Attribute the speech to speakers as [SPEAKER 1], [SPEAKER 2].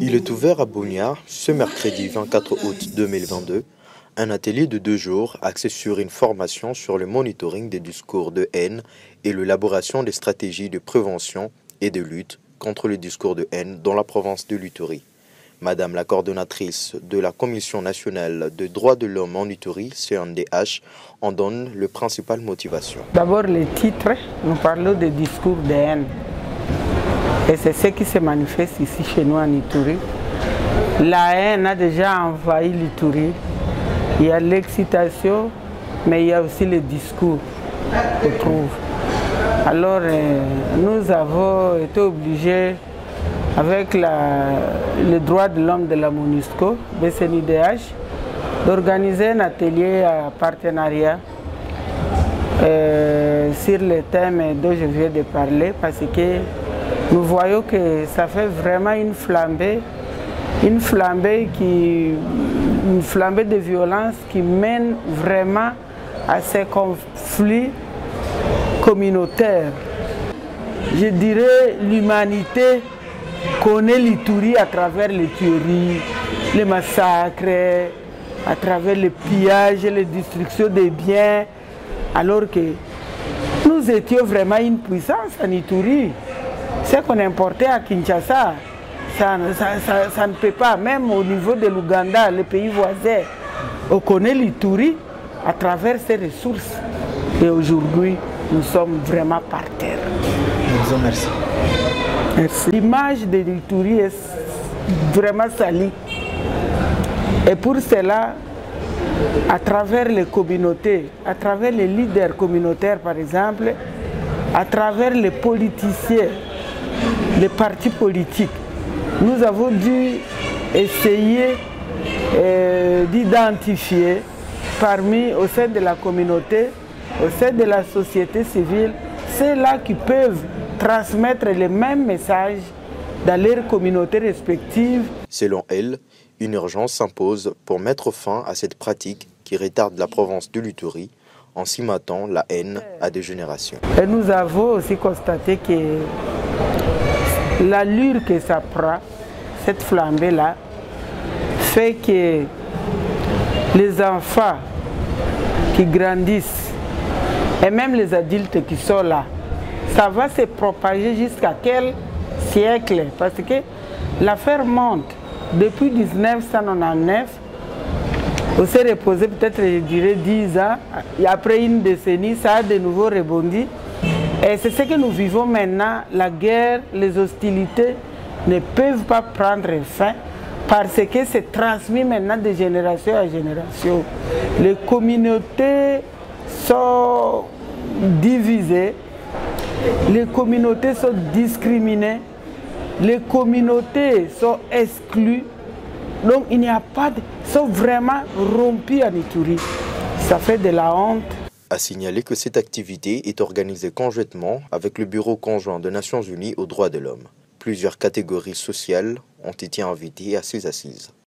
[SPEAKER 1] Il est ouvert à Bunia ce mercredi 24 août 2022, un atelier de 2 jours axé sur une formation sur le monitoring des discours de haine et l'élaboration des stratégies de prévention et de lutte contre le discours de haine dans la province de l'Ituri. Madame la coordonnatrice de la Commission nationale des droits de l'homme en Ituri, CNDH, en donne le principal motivation.
[SPEAKER 2] D'abord le titre, nous parlons de discours de haine. Et c'est ce qui se manifeste ici chez nous en Ituri. La haine a déjà envahi l'Ituri. Il y a l'excitation, mais il y a aussi le discours qu'on trouve. Alors nous avons été obligés, avec le droit de l'homme de la MONUSCO, BCNUDH, d'organiser un atelier à partenariat sur le thème dont je viens de parler, parce que nous voyons que ça fait vraiment une flambée de violence qui mène vraiment à ces conflits communautaires. Je dirais l'humanité connaît l'Ituri à travers les tueries, les massacres, à travers les pillages, les destructions des biens, alors que nous étions vraiment une puissance en Ituri. Ce qu'on importait à Kinshasa, ça ne peut pas, même au niveau de l'Ouganda, les pays voisins, on connaît l'Ituri à travers ses ressources. Et aujourd'hui, nous sommes vraiment par terre.
[SPEAKER 3] Je vous remercie.
[SPEAKER 2] Merci. L'image de l'Ituri est vraiment salie. Et pour cela, à travers les communautés, à travers les leaders communautaires par exemple, à travers les politiciens, les partis politiques, nous avons dû essayer d'identifier au sein de la communauté, au sein de la société civile, ceux-là qui peuvent transmettre les mêmes messages dans leurs communautés respectives.
[SPEAKER 1] Selon elle, une urgence s'impose pour mettre fin à cette pratique qui retarde la province de l'Ituri en cimentant la haine à des générations.
[SPEAKER 2] Et nous avons aussi constaté que l'allure que ça prend, cette flambée-là, fait que les enfants qui grandissent et même les adultes qui sont là, ça va se propager jusqu'à quel siècle? Parce que l'affaire monte depuis 1999. On s'est reposé peut-être, je dirais, 10 ans. Et après une décennie, ça a de nouveau rebondi. Et c'est ce que nous vivons maintenant. La guerre, les hostilités ne peuvent pas prendre fin parce que c'est transmis maintenant de génération à génération. Les communautés sont divisées. Les communautés sont discriminées, les communautés sont exclues, donc il n'y a pas de... sont vraiment rompus en Ituri. Ça fait de la honte.
[SPEAKER 1] A signaler que cette activité est organisée conjointement avec le Bureau conjoint des Nations Unies aux droits de l'homme. Plusieurs catégories sociales ont été invitées à ces assises.